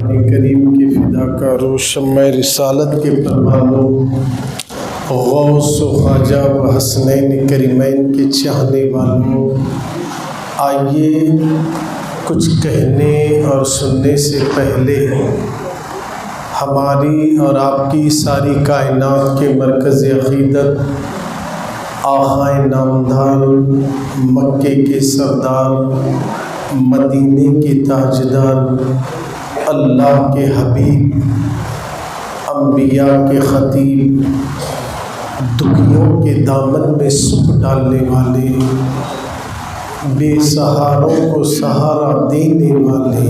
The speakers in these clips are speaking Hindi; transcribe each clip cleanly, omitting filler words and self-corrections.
कुरान करीम के फिदाकारों, शम्मा रिसालत के परवानों, गौस ख्वाजा व हसनैन करीमैन के चाहने वालों, आइए कुछ कहने और सुनने से पहले हमारी और आपकी सारी कायनात के मरकज़ अक़ीदत आक़ाए नामदार, मक्के के सरदार, मदीने के ताजदार, अल्लाह के हबीब, अम्बिया के ख़तीब, दुखियों के दामन में सुख डालने वाले, बेसहारों को सहारा देने वाले,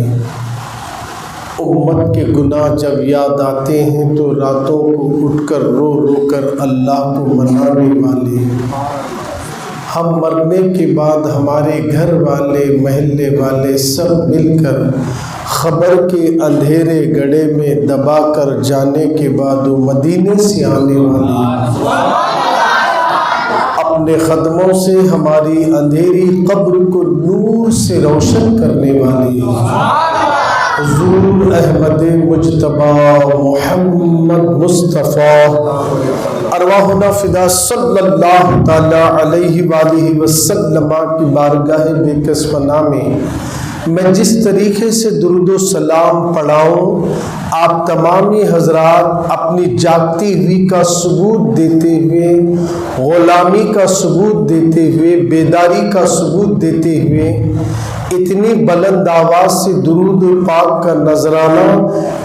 उम्मत के गुनाह जब याद आते हैं तो रातों को उठकर रो रो कर अल्लाह को मनाने वाले, हम मरने के बाद हमारे घर वाले, महल्ले वाले सब मिलकर ख़बर के अंधेरे गड्ढे में दबा कर जाने के बाद वो मदीने से आने वाले, अपने क़दमों से हमारी अंधेरी कब्र को नूर से रोशन करने वाले हुज़ूर अहमद मुज्तबा मोहम्मद मुस्तफ़ा अरवाहुना फ़िदा सल्लल्लाहु ताला अलैहि वालिहि वसल्लम की बारगाह बेकसफना में मैं जिस तरीके से दुरूद व सलाम पढ़ाऊँ, आप तमामी हजरात अपनी जागती हुई का सबूत देते हुए, ग़ुलामी का सबूत देते हुए, बेदारी का सबूत देते हुए इतनी बुलंद आवाज़ से दुरूद पाक का नजराना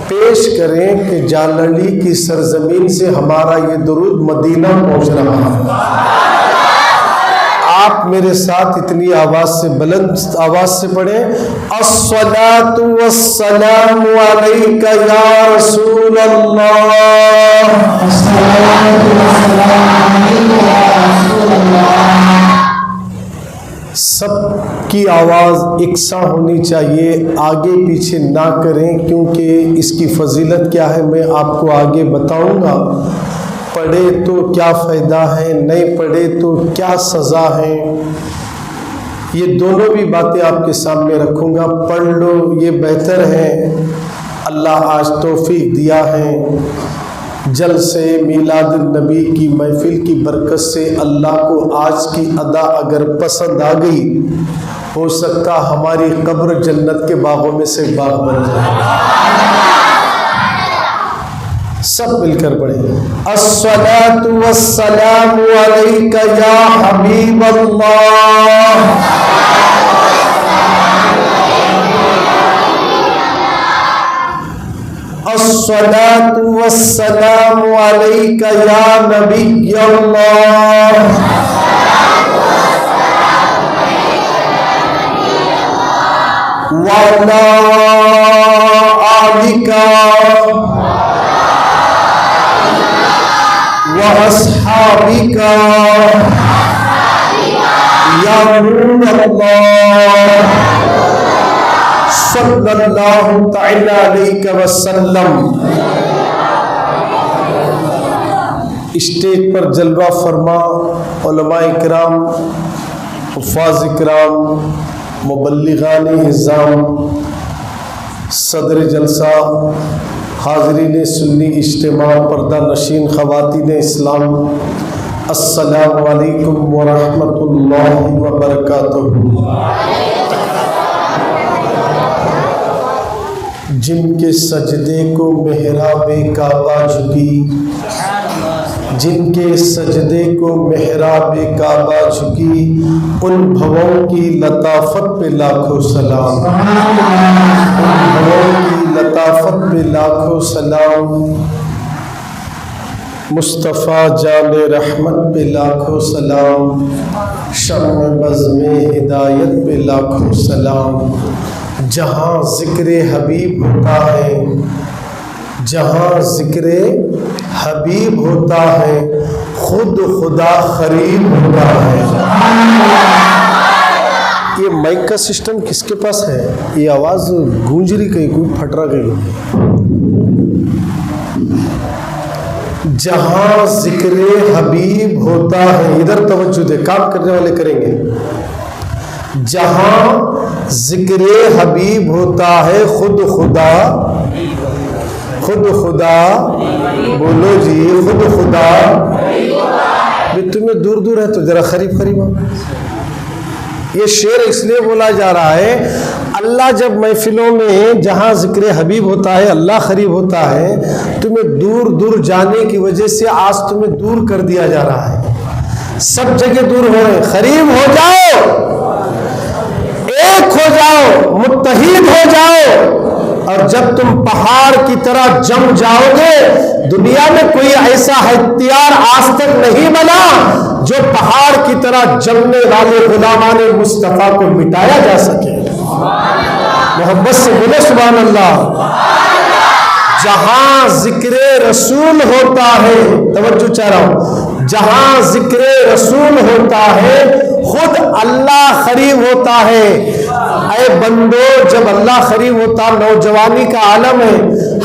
पेश करें कि जालली की सरजमीन से हमारा ये दुरूद मदीना पहुँच रहा है। आप मेरे साथ इतनी आवाज़ से, बुलंद आवाज़ से पढ़ें, अस्सलातु वस्सलामु अलैका या रसूल अल्लाह, अस्सलातु वस्सलामु अलैका या रसूल अल्लाह। सबकी आवाज़ इकसा होनी चाहिए, आगे पीछे ना करें, क्योंकि इसकी फजीलत क्या है मैं आपको आगे बताऊंगा। पढ़े तो क्या फ़ायदा है, नहीं पढ़े तो क्या सज़ा है, ये दोनों भी बातें आपके सामने रखूँगा। पढ़ लो ये बेहतर है। अल्लाह आज तौफीक दिया है, जल से मीलाद नबी की महफिल की बरकत से अल्लाह को आज की अदा अगर पसंद आ गई, हो सकता हमारी कब्र जन्नत के बागों में से बाग बन जाए। सब मिलकर पढ़े, अस्सलातु वस्सलामु अलैका या हबीब अल्लाह, अस्सलातु वस्सलामु अलैका या नबी अल्लाह, वाला आलिका व अस्हाबिका या नूर अल्लाह सल्लल्लाहु तआला अलैहि वसल्लम। स्टेज पर जलवा फरमा उलमा इकराम, हुफ़ाज़ इकराम, मुबल्लिगान इज़ाम, सदर जलसा, हाज़रीन सुन्नी इज्तिमा, पर्दा नशीन ख़वातीन इस्लाम, अस्सलामु अलैकुम व रहमतुल्लाहि व बरकातुहू। जिनके सजदे को मेहराबे काबा झुकी, जिनके सजदे को मेहराबे काबा झुकी, उन भवों की लताफत पे लाखों सलाम, उन भवों की लताफत पे लाखों सलाम, मुस्तफ़ा जाने रहमत पे लाखों सलाम, शम्मे बज़्मे हिदायत पे लाखों सलाम। जहाँ ज़िक्र हबीब होता है, जहाँ ज़िक्र हबीब होता है, खुद खुदा करीब होता है। ये माइक का सिस्टम किसके पास है? ये आवाज़ गूंज रही कहीं, कोई फट रहा कहीं। जहाँ ज़िक्र हबीब होता है, इधर तवज्जो दे, काम करने वाले करेंगे। जहाँ ज़िक्र हबीब होता है, खुद खुदा खुद खुदा, बोलो जी खुद खुदा। भी तुम्हें दूर दूर है तो जरा करीब करीब आओ। ये शेर इसलिए बोला जा रहा है, अल्लाह जब महफिलों में जहाँ जिक्र हबीब होता है अल्लाह करीब होता है, तुम्हें दूर दूर जाने की वजह से आज तुम्हें दूर कर दिया जा रहा है। सब जगह दूर हो रहे, करीब हो जाओ, एक हो जाओ, मुत्तहिद हो जाओ। और जब तुम पहाड़ की तरह जम जाओगे, दुनिया में कोई ऐसा हथियार आज तक नहीं बना जो पहाड़ की तरह जमने वाले गुलामाने मुस्तफा को मिटाया जा सके। मोहब्बत से बोले सुभान अल्लाह। जहां जिक्र रसूल होता है, तवज्जो चाह रहा हूं, जहां जिक्र रसूल होता है खुद अल्लाह करीब होता है। ऐ बंदो, जब अल्लाह करीब होता, नौजवानी का आलम है,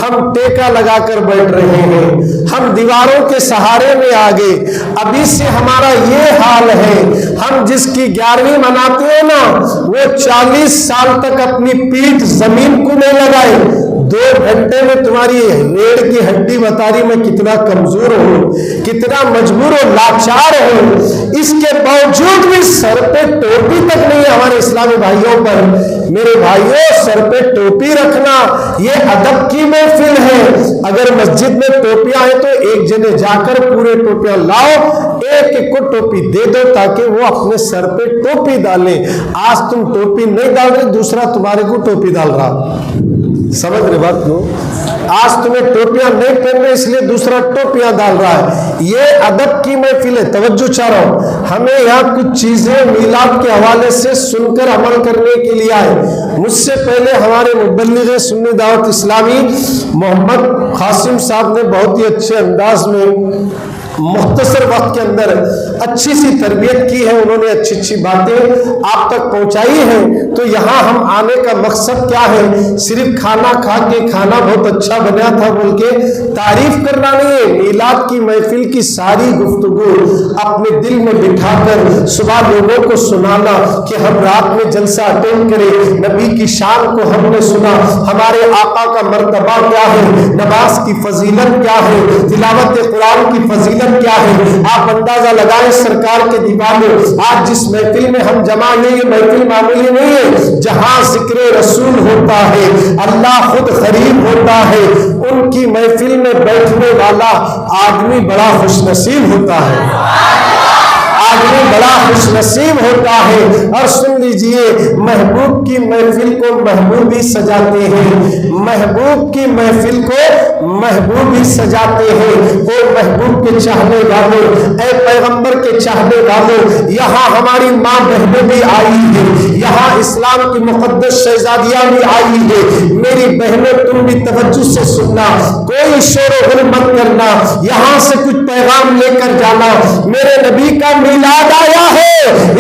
हम टेका लगाकर बैठ रहे हैं, हम दीवारों के सहारे में आ गए। अभी से हमारा ये हाल है, हम जिसकी 11वीं मनाते हैं ना, वो 40 साल तक अपनी पीठ जमीन को नहीं लगाए। 2 घंटे में तुम्हारी रीढ़ की हड्डी बता रही मैं कितना कमजोर हूं, कितना मजबूर और लाचार हूं। इसके बावजूद भी सर पे टोपी तक नहीं है हमारे इस्लामी भाइयों पर। मेरे भाइयों, सर पे टोपी रखना ये अदब की महफिल है। अगर मस्जिद में टोपियां हैं तो एक जने जाकर पूरे टोपियां लाओ, एक एक को टोपी दे दो ताकि वो अपने सर पे टोपी डाले। आज तुम टोपी नहीं डाल रहे, दूसरा तुम्हारे को टोपी डाल रहा। समझ रहे बात लो? आज तुम्हें टोपियां नहीं पहन रहे इसलिए दूसरा टोपियां डाल रहा है। ये अदब की महफिल है। तवज्जो चाह रहा हूं, हमें यहाँ कुछ चीजें मीलाद के हवाले से सुनकर अमल करने के लिए आए। मुझसे पहले हमारे मुबल्लिग सुन्नी दावत इस्लामी मोहम्मद कासिम साहब ने बहुत ही अच्छे अंदाज में मुख्तसर वक्त के अंदर अच्छी सी तरबियत की है। उन्होंने अच्छी अच्छी बातें आप तक पहुंचाई हैं। तो यहाँ हम आने का मकसद क्या है? सिर्फ खाना खा के खाना बहुत अच्छा बना था बोल के तारीफ करना नहीं है। मीलाद की महफिल की सारी गुफ्तगू अपने दिल में बिठाकर सुबह लोगों को सुनाना कि हम रात में जलसा अटेंड करें, नबी की शान को हमने सुना, हमारे आका का मर्तबा क्या है, नमाज की फजीलत क्या है, तिलावत कुरान की फजीलत क्या है। आप अंदाजा लगाएं सरकार के दीवाने आज जिस महफिल में हम जमा हैं, ये महफिल मामूली नहीं है। जहां जिक्र रसूल होता है, अल्लाह खुद करीब होता है, उनकी महफिल में बैठने वाला आदमी बड़ा खुशनसीब होता है, आदमी बड़ा खुशनसीब होता है। और सुन लीजिए, महबूब की महफिल को महबूब ही सजाते हैं, महबूब की महफिल को महबूब ही सजाते हैं। ओ महबूब के चाहने वालों, ए पैगंबर के चाहने वालों, यहाँ हमारी माँ बहनें भी आई है, यहाँ इस्लाम की मुकद्दस शहजादियाँ भी आई है। मेरी बहनों, तुम भी तवज्जो से सुनना, कोई शोर गुल मत करना, यहाँ से कुछ पैगाम लेकर जाना। मेरे नबी का मीलाद आया है,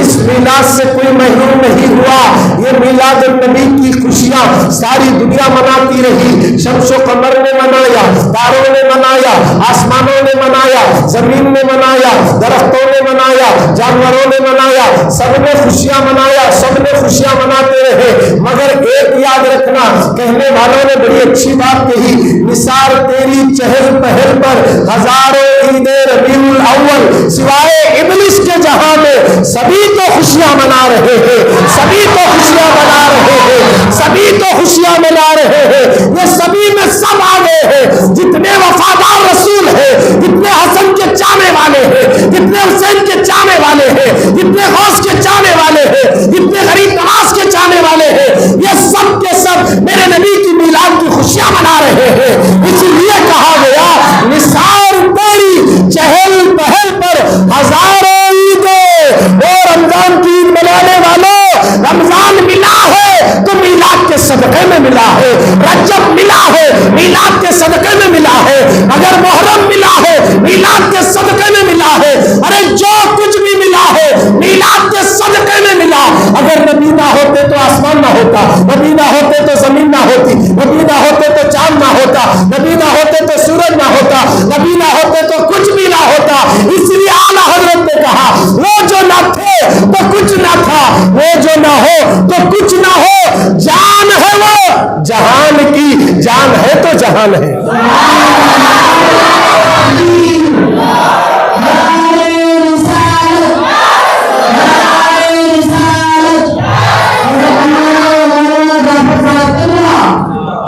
इस मीलाद से कोई महरूम नहीं हुआ। ये मीलाद नबी की खुशियां सारी दुनिया मनाती रही। शम्सो कमर ने मनाया, तारों ने मनाया, आसमानों ने मनाया, जमीन ने मनाया, दरख्तों ने मनाया, जानवरों ने मनाया, सबने खुशियां मनाया, सबने खुशियां मनाते रहे। मगर एक याद रखना, कहने वालों ने बड़ी अच्छी बात कही, निसार तेरी चहल पहल पर हजारों ईद रबीउल अव्वल, सिवाय इब्लिस के जहां में सभी तो खुशियां मना रहे हैं, सभी तो खुशियां मना रहे हैं, सभी तो खुशियां मना रहे हैं। ये सभी में सब आ गए हैं। जितने वफादार रसूल हैं, जितने हसन के चाहने वाले हैं, जितने हुसैन के चाहने वाले हैं, जितने गौस के चाहने वाले हैं, जितने गरीब नवाज के चाहने वाले हैं, ये सब के सब मेरे नबी की मीलाद की खुशियां मना रहे हैं। इसलिए कहा गया, निसार तेरी चहल पहल पर हजारों ईदें। और रमजान की ईद मनाने वालों, रमजान मिला है तो मीलाद के सदक़े में मिला है, रजब मिला है जहान है।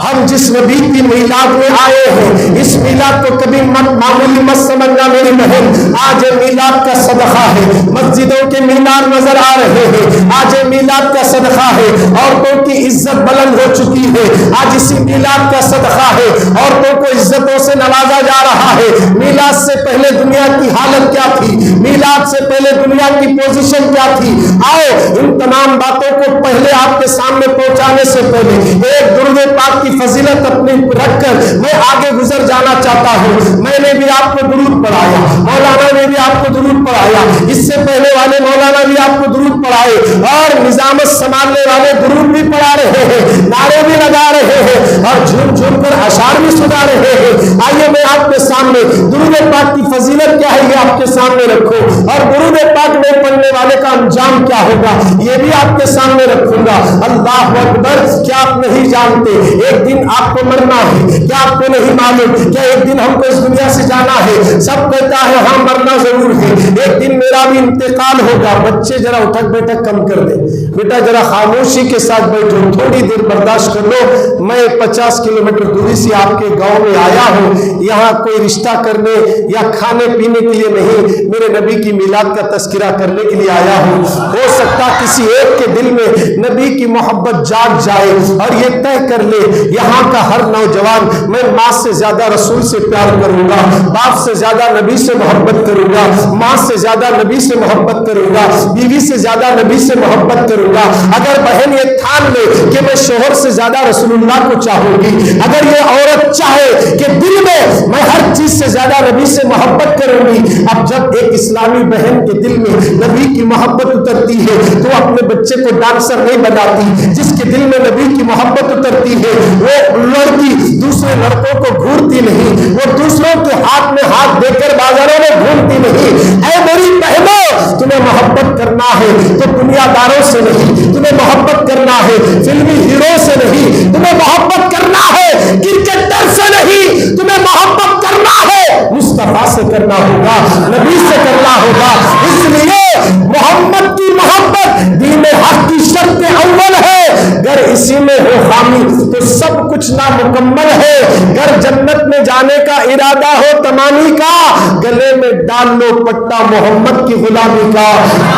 हम जिस नबी की मीलाद में आए हैं, इस मीलाद को कभी मामूली मत समझना मेरी बहन। आज मीलाद का सदका है, मस्जिदों के मीनार नजर आ रहे हैं, आज मीलाद का सदका है। औरतों की इज्जत बुलंद हो चुकी है, आज इसी मीलाद का सदका है। औरतों को इज्जतों से नवाजा जा रहा है। मीलाद से पहले दुनिया की हालत क्या थी, मीलाद से पहले दुनिया की पोजीशन क्या थी, आओ इन तमाम बातों को पहले आपके सामने पहुंचाने से पहले एक दुरूद पाक की फजीलत अपनी रखकर मैं आगे गुजर जाना चाहता हूँ। मैंने भी आपको दुरूद पढ़ाया, मौलाना ने भी आपको दुरूद पढ़ाया, इससे पहले वाले मौलाना भी आपको दुरूद पढ़ाए और निजामत संभालने वाले दुरूद भी पढ़ा रहे हैं, नारे भी लगा रहे हैं और झूम झूम कर अशार भी सुना रहे हैं। आइए मैं आपके सामने दुरूद पाक की फजीलत क्या है ये आपके सामने रखो और दुरूद पाक में पढ़ने वाले का अंजाम क्या होगा ये भी आपके सामने रखूंगा। अल्लाह अकबर। क्या आप नहीं जानते एक दिन आपको मरना है? क्या आपको नहीं मालूम क्या एक दिन हमको इस दुनिया से जाना है? सब कहता है हाँ मरना जरूर है, एक दिन मेरा भी इंतकाल होगा। बच्चे जरा उठक बैठक कम कर दे, बेटा जरा खामोशी के साथ बैठो, थोड़ी देर बर्दाश्त कर लो। मैं 50 किलोमीटर दूरी से आपके गांव में आया हूँ, यहाँ कोई रिश्ता करने या खाने पीने के लिए नहीं, मेरे नबी की मिलाद का तस्करा करने के लिए आया हूँ। हो सकता किसी एक के दिल में नबी की मोहब्बत जाग जाए और ये तय कर ले यहाँ का हर नौजवान मैं माँ से ज्यादा रसूल से प्यार करूंगा, बाप से ज्यादा नबी से मोहब्बत करूंगा, माँ से ज्यादा नबी से मोहब्बत करूंगा, बीवी से ज्यादा नबी से मोहब्बत करूंगा। अगर बहन ये ठान ले कि मैं शोहर से ज्यादा रसूलुल्लाह को चाहूंगी, अगर ये औरत चाहे कि दिल में मैं हर चीज से ज्यादा नबी से मोहब्बत करूंगी। अब जब एक इस्लामी बहन के दिल में नबी की मोहब्बत उतरती है तो अपने बच्चे को डांसर नहीं बनाती। जिसके दिल में नबी की मोहब्बत उतरती है वो लड़की दूसरे लड़कों को घूरती नहीं, वो दूसरों के हाथ में हाथ देकर बाजारों में घूमती नहीं। ऐ मेरी बहनों, तुम्हें मोहब्बत करना है तो दुनियादारों से नहीं, तुम्हें मोहब्बत करना है फिल्मी हीरो से नहीं, तुम्हें मोहब्बत करना है क्रिकेटर से नहीं, तुम्हें मोहब्बत करना है मुस्तफा से करना होगा, नबी से करना होगा। इसलिए मोहम्मद की मोहब्बत दीन हक की शर्त अव्वल है। अगर इसी में हो खामी तो सब कुछ नामुकम्मल है। अगर जन्नत में जाने का इरादा हो तमामी का, गले में डाल लो पट्टा मोहम्मद की गुलामी का,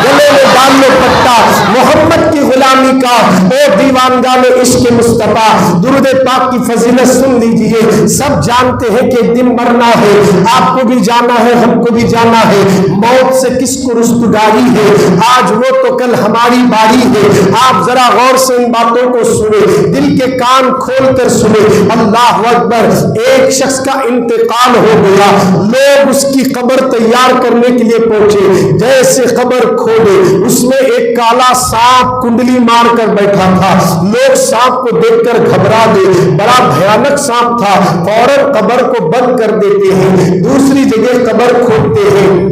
गले में डाल लो पट्टा मोहम्मद की गुलामी का। ओ दीवानगा में इश्क मुस्तफा, दुरूद पाक की फजीलत सुन लीजिए। सब जानते हैं कि एक दिन मरना है, आपको भी जाना है, हमको भी जाना है। मौत से किसको रुस्तगारी है? आज वो तो कल हमारी बारी है। आप जरा गौर से इन बातों को सुने, दिल के कान खोल कर सुने। अल्लाह अकबर। एक शख्स का इंतकाल हो गया, लोग उसकी कब्र तैयार करने के लिए पहुंचे। जैसे कब्र खोले उसमें एक काला सांप कुंडली मार कर बैठा था। लोग सांप को देखकर घबरा गए, बड़ा भयानक सांप था। फौरन कब्र को बंद कर देते हैं, दूसरी जगह कब्र खोदते हैं,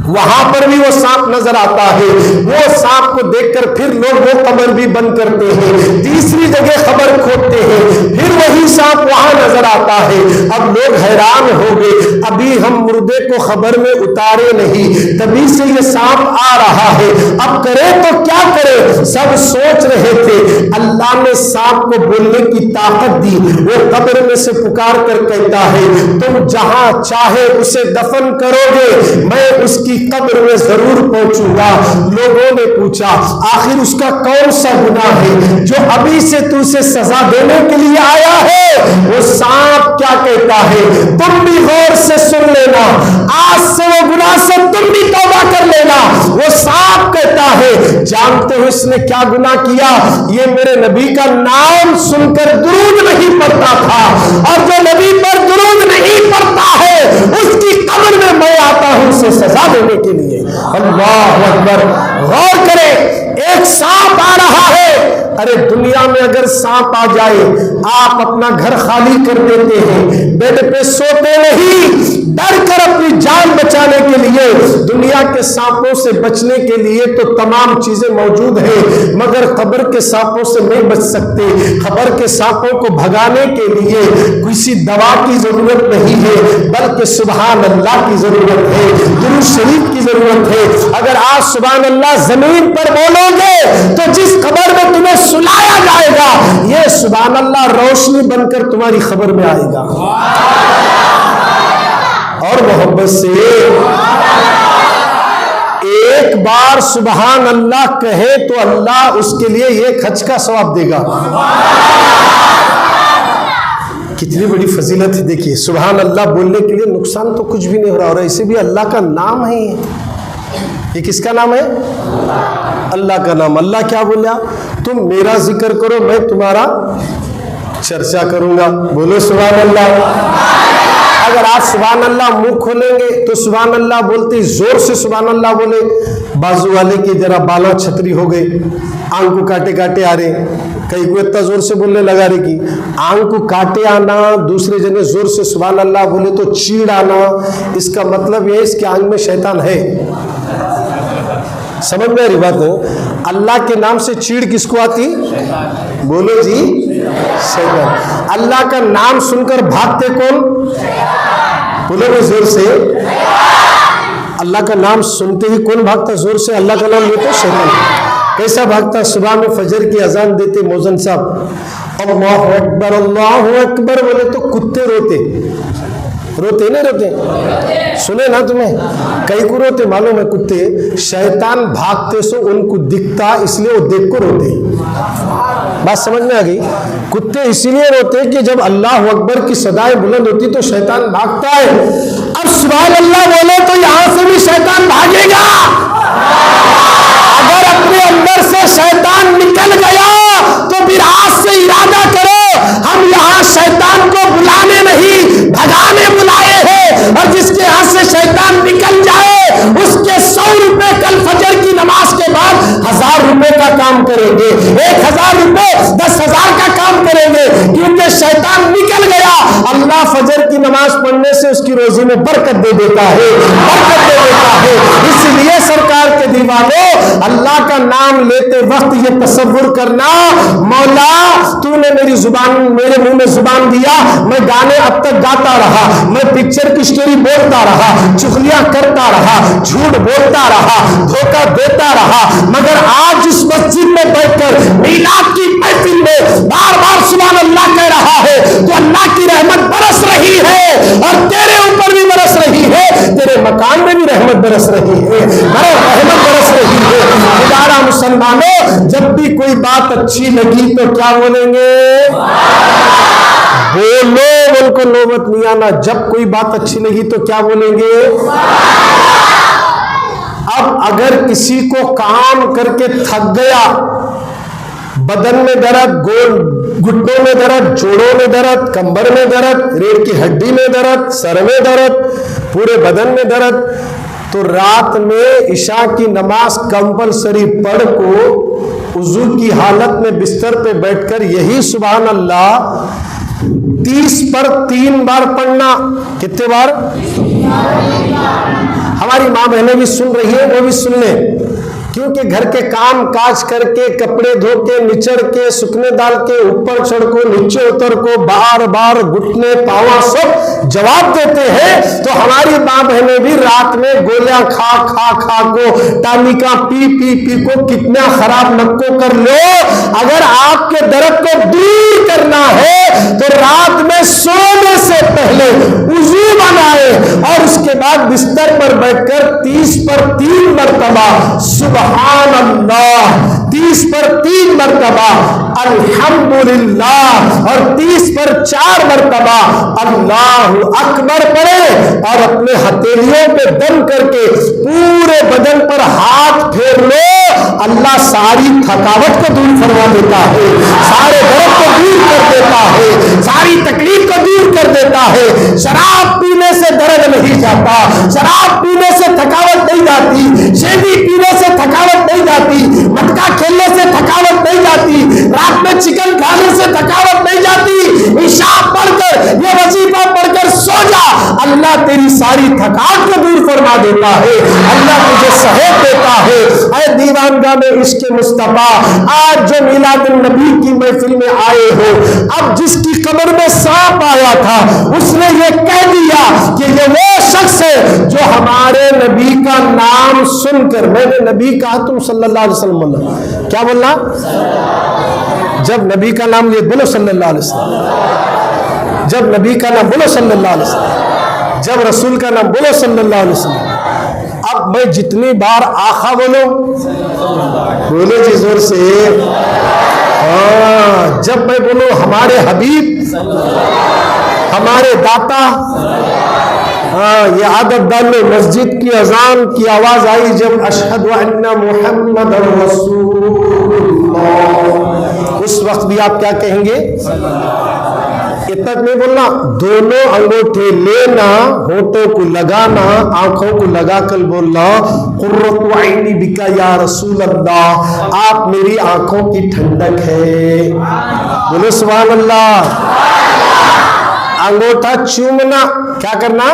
वहां पर भी वो सांप नजर आता है। वो सांप को देखकर फिर लोग वो कब्र भी बंद करते हैं, तीसरी जगह कब्र खोदते हैं, फिर वही सांप वहां नजर आता है। अब लोग हैरान हो गए, अभी हम मुर्दे को खबर में उतारे नहीं, तभी से ये सांप आ रहा है, अब करे तो क्या करे? सब सोच रहे थे। अल्लाह ने सांप को बोलने की ताकत दी। वो कब्र में से पुकार कर कहता है, तुम जहां चाहे उसे दफन करोगे, मैं उसकी कब्र में जरूर पहुंचूंगा। लोगों ने पूछा, आखिर उसका कौन सा गुनाह है जो अभी से तू उसे सजा देने के लिए आया है? वो सांप क्या कहता है, तुम भी गौर से सुन लेना, आज से वो गुनाह से तुम भी तौबा कर लेना। वो सांप कहता है, जानते हो इसने क्या गुनाह किया? ये मेरे नबी का नाम सुनकर दुरूद नहीं पढ़ता था, और जो नबी पर दुरूद नहीं पढ़ता है उसकी कब्र में मैं आता हूं उसे सजा देने के लिए। अल्लाह अकबर। गौर करें, एक सांप आ रहा है। अरे दुनिया में अगर सांप आ जाए, आप अपना घर खाली कर देते हैं, बेड पे सोते नहीं, डर कर अपनी जान बचाने के लिए, दुनिया के सांपों से बचने के लिए तो तमाम चीजें मौजूद है, मगर कब्र के सांपों से नहीं बच सकते। कब्र के सांपों को भगाने के लिए किसी दवा की जरूरत नहीं है, बल्कि सुभान अल्लाह की जरूरत है, दुरूद शरीफ की जरूरत है। अगर आज सुभान अल्लाह जमीन पर बोलोगे तो जिस कब्र में तुम्हें सुलाया जाएगा, ये सुभान अल्लाह रोशनी बनकर तुम्हारी खबर में आएगा। और मोहब्बत से एक बार सुभान अल्लाह कहे तो अल्लाह उसके लिए एक हज का सवाब देगा। कितनी बड़ी फजीलत है। देखिए, सुभान अल्लाह बोलने के लिए नुकसान तो कुछ भी नहीं हो रहा, और ऐसे भी अल्लाह का नाम है। ये किसका नाम है? अल्लाह का नाम। अल्लाह क्या बोला? तुम मेरा जिक्र करो, मैं तुम्हारा चर्चा करूंगा। बोलो सुभान अल्लाह। अगर आप सुभान अल्लाह मुंह खोलेंगे तो सुभान अल्लाह बोलते जोर से सुभान अल्लाह बोले। बाजू वाले की जरा बाला छतरी हो गई, आंख को काटे काटे आ रहे, कई को इतना जोर से बोलने लगा रहे कि आंख को काटे आना, दूसरे जने जोर से सुभान अल्लाह बोले तो चीड़ आना। इसका मतलब यह है इसके आंख में शैतान है। समझ में आ रही बात है? अल्लाह के नाम से चीड़ किसको आती? बोलो जी, शैतान। अल्लाह का नाम सुनकर भागते कौन? बोलो वो जोर से। अल्लाह का नाम सुनते ही कौन भागता जोर से? अल्लाह का नाम लेते शैतान। कैसा भागता? सुबह में फजर की अजान देते मौजन साहब, अल्लाहु अकबर बोले तो कुत्ते रोते नहीं रोते? सुने ना तुम्हें? कई को रोते मालूम है कुत्ते? शैतान भागते सो उनको दिखता, इसलिए वो देख को रोते। बात समझ में आ गई? कुत्ते इसीलिए रोते कि जब अल्लाह अकबर की सदाएं बुलंद होती तो शैतान भागता है। अब सुभान अल्लाह बोले तो यहां से भी शैतान भागेगा। अगर अपने अंदर से शैतान निकल गया तो फिर आज से इरादा करो, हम यहां शैतान को बुलाने नहीं भगाने बुलाए हैं। और जिसके यहां से शैतान निकल जाए उसके 100 रुपए कल फजर की नमाज के बाद 1000 रुपए का काम करेंगे, 1000 रुपए 10,000 का काम करेंगे, क्योंकि शैतान निकल गया। अल्लाह फजर की नमाज पढ़ने से उसकी रोजी में बरकत दे देता है, बरकत दे देता है। इसलिए सरकार के दीवानों, अल्लाह का नाम लेते वक्त ये तसव्वुर करना, मौला तूने मेरी जुबान, मेरे मुंह में जुबान दिया, मैं गाने अब तक गाता रहा, मैं पिक्चर की स्टोरी बोलता रहा, चुगलियां करता रहा, झूठ बोलता रहा, धोखा देता रहा, मगर आज इस मस्जिद में बैठकर मीलाद की महफिल में बार बार सुभान अल्लाह कह रहा है तो अल्लाह की रहमत बरस रही है, और तेरे ऊपर भी बरस रही है, तेरे मकान में भी रहमत बरस रही है, रहमत बरस रही है। खुदारा मुसलमानों, जब भी कोई बात अच्छी लगी तो क्या बोलेंगे? बोलो, उनको नौबत नहीं आना। जब कोई बात अच्छी लगी तो क्या बोलेंगे? अब अगर किसी को काम करके थक गया, बदन में दर्द, घुटनों में दर्द, जोड़ों में दर्द, कंबर में दर्द, रीढ़ की हड्डी में दर्द, सर में दर्द, पूरे बदन में दर्द, तो रात में इशा की नमाज कंपलसरी पढ़ को उजू की हालत में बिस्तर पे बैठकर यही सुभान अल्लाह 30 पर 3 बार पढ़ना। कितने बार? हमारी माँ बहनें भी सुन रही है, वो भी सुन ले, क्योंकि घर के काम काज करके, कपड़े धो के, निचड़ के, सुखने डाल के, ऊपर चढ़ को, नीचे उतर को, बार बार घुटने पावा सब जवाब देते हैं। तो हमारी माँ बहनें भी रात में गोलियां खा खा खा को, टानिका पी पी पी को कितना खराब नक्को कर लो। अगर आपके दर्द को दूर करना है तो रात में सोने से पहले वुजू बनाए और उसके बाद बिस्तर पर बैठकर 30 पर 3 मरतबा सुभान अल्लाह, 30 पर 3 मरतबा अल्हम्दुलिल्लाह और 30 पर 4 मरतबा अल्लाहु अकबर पढ़े, और अपने हथेलियों पे दम करके पूरे बदन पर हाथ फेर लो। अल्लाह सारी थकावट को दूर फरमा देता है, सारे दर्द को दूर कर देता है, सारी तकलीफ को दूर कर देता है। शराब पीने से दर्द नहीं जाता, शराब पीने से थकावट नहीं जाती, शेदी पीने से थकावट नहीं जाती, मटका खेलने से थकावट नहीं जाती, रात में चिकन खाने से थकावट नहीं जाती। इशा पढ़कर, ये वजीफा पढ़कर सो जा, अल्लाह तेरी सारी थकान को दूर फरमा देता है, अल्लाह तुझे सहेब देता है। ऐ दीवानगाह में इश्क मुस्तफा, आज जो मिलादुन नबी की महफिल में आए हो, अब जिसकी कब्र में सांप आया था उसने ये कह दिया कि ये वो शख्स है जो हमारे नबी का नाम सुनकर, मैंने नबी कहा तुम सल्लल्लाहु अलैहि वसल्लम बोला, क्या बोलना, जब नबी का नाम लिए बोलो सल्लल्लाहु अलैहि वसल्लम, जब नबी का नाम बोलो सल्लल्लाहु अलैहि वसल्लम, जब रसूल का नाम बोलो सल्लल्लाहु अलैहि वसल्लम। अब मैं जितनी बार आखा बोलो, बोलो जी जोर से, हाँ, जब मैं बोलो हमारे हबीब, हमारे दाता, हाँ, ये आदत डाल लो। मस्जिद की अजान की आवाज आई जब अशहदु अन्ना मुहम्मदर रसूलुल्लाह, उस वक्त भी आप क्या कहेंगे, इतना नहीं बोलना, दोनों अंगूठे लेना, होठों को लगाना, आंखों को लगाकर बोलना, कुर्रतु ऐनी बिका या रसूल अल्लाह, आप मेरी आंखों की ठंडक है। बोलो सुभान अल्लाह। अंगूठा चूमना, क्या करना,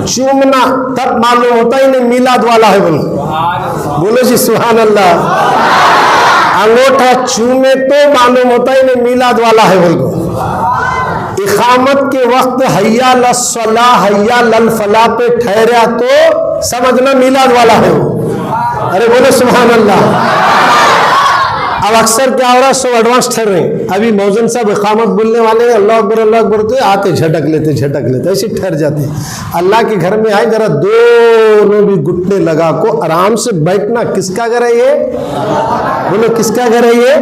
चूमना, तब मालूम होता ही नहीं मिलाद वाला है। बोलो जी सुभान अल्लाह। अंगूठा चूमे तो मालूम होता ही नहीं मिलाद वाला है। बोलो इकामत के वक्त हय्या लस्सला हय्या लल फला पे ठहरा तो समझना मिलाद वाला है वो। अरे बोलो सुभान अल्लाह। अब अक्सर क्या हो रहा है, सब एडवांस ठहर रहे हैं। अभी मौजन साहब इकामत बोलने वाले हैं, अल्लाह अकबर तो आते झटक लेते ऐसे ठहर जाते। अल्लाह के घर में आए, जरा दोनों भी घुटने लगा को आराम से बैठना। किसका घर है ये, बोलो किसका घर है ये।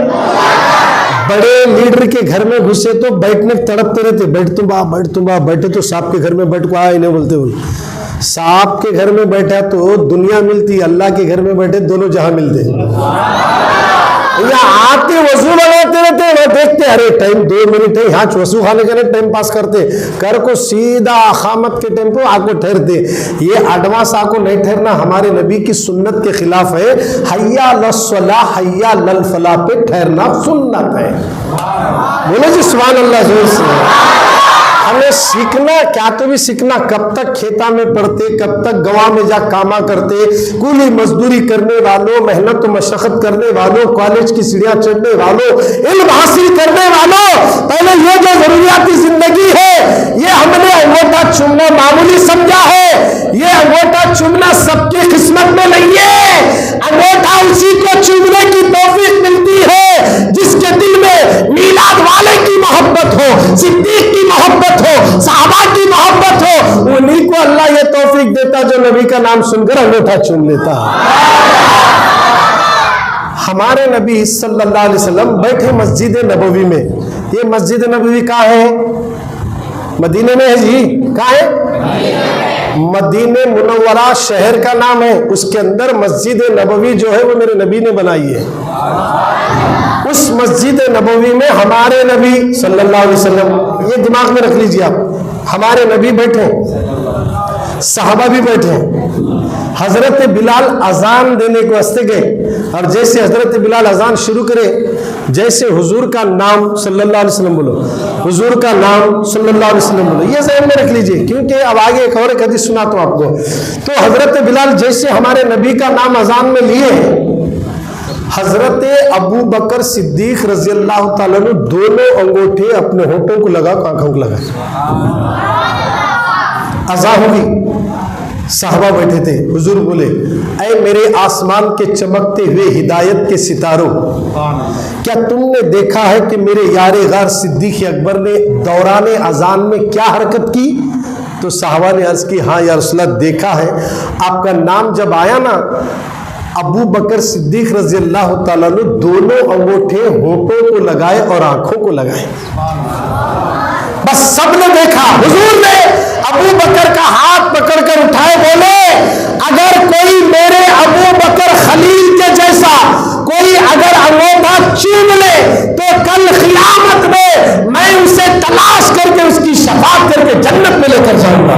बड़े लीडर के घर में घुसे तो बैठने तड़पते रहते, बैठ तुम बा बैठे तो सांप के घर में बैठ को आए नहीं बोलते। बोल सांप के घर में बैठा तो दुनिया मिलती, अल्लाह के घर में बैठे दोनों जहां मिलते। या आते वजू लगाते रहते, वह देखते अरे टाइम 2 मिनट है, यहाँ वजू खाने के लिए टाइम पास करते, कर को सीधा आखामत के टाइम पे आको ठहरते। ये एडवांस आको नहीं ठहरना, हमारे नबी की सुन्नत के खिलाफ है। हय्या लस्सला हय्या लल फला पे ठहरना सुन्नत है। बोलो जी सुभान अल्लाह जोर से। हमें सीखना क्या, तो भी सीखना, कब तक खेता में पढ़ते, कब तक गाँव में जा कामा करते, कूली मजदूरी करने वालों, मेहनत मशक्कत करने वालों, कॉलेज की सीढ़ियां चढ़ने वालों, इल्म हासिल करने वालों, पहले ये जो जरूरियाती जिंदगी है, ये हमने अंगूठा चूमना मामूली समझा है। ये अंगूठा चूमना सबकी किस्मत में नहीं है। अंगूठा उसी को चूमने की तौफीक मिलती है जिसके दिल में मीलाद वाले की मोहब्बत हो, सिद्दीक की मोहब्बत हो, सहाबा की मोहब्बत हो। उन्हीं को अल्लाह ये तौफीक देता जो नबी का नाम सुनकर अंगूठा चूम लेता। हमारे नबी सल्लल्लाहु अलैहि वसल्लम बैठे मस्जिद नबवी में। ये मस्जिद नबवी कहाँ है, मदीने में है जी। कहाँ है, मदीने मुनव्वरा शहर का नाम है। उसके अंदर मस्जिद नबवी जो है वो मेरे नबी ने बनाई है। उस मस्जिद नबवी में हमारे नबी सल्लल्लाहु अलैहि वसल्लम, ये दिमाग में रख लीजिए आप, हमारे नबी बैठे, सहाबा भी बैठे। हजरत बिलाल अजान देने को वास्ते गए, और जैसे हजरत बिलाल अजान शुरू करे, जैसे हुजूर का नाम सल्लल्लाहु अलैहि वसल्लम बोलो, हुजूर का नाम सल्लल्लाहु अलैहि वसल्लम बोलो, ये ज़हन में रख लीजिए, क्योंकि अब आगे एक और हदीस सुनाता हूं आपको। तो हजरत बिलाल जैसे हमारे नबी का नाम अजान में लिए, हजरत अबू बकर सिद्दीक रजी अल्लाह ताला अन्हु दोनों अंगूठे अपने होठों को लगा, आंखों को लगा, अजान होगी। साहबा बैठे थे, हुजूर बोले, ऐ मेरे आसमान के चमकते हुए हिदायत के सितारों, क्या तुमने देखा है कि मेरे यारे गार सिद्दीक अकबर ने दौरान अजान में क्या हरकत की? तो साहबा ने अर्ज की, हाँ या रसूलल्लाह देखा है। आपका नाम जब आया ना, अबू बकर सिद्दीक रजी अल्लाह ताला अन्हु दोनों अंगूठे होठों को लगाए और आंखों को लगाए। बस सबने देखा, हुजूर ने अबू बकर का हाथ पकड़कर उठाए, बोले, अगर कोई मेरे अबू बकर खलील के जैसा कोई अगर अंगूठा चूम ले तो कल क़यामत में मैं उसे तलाश करके उसकी शफाअत करके जन्नत में लेकर जाऊंगा।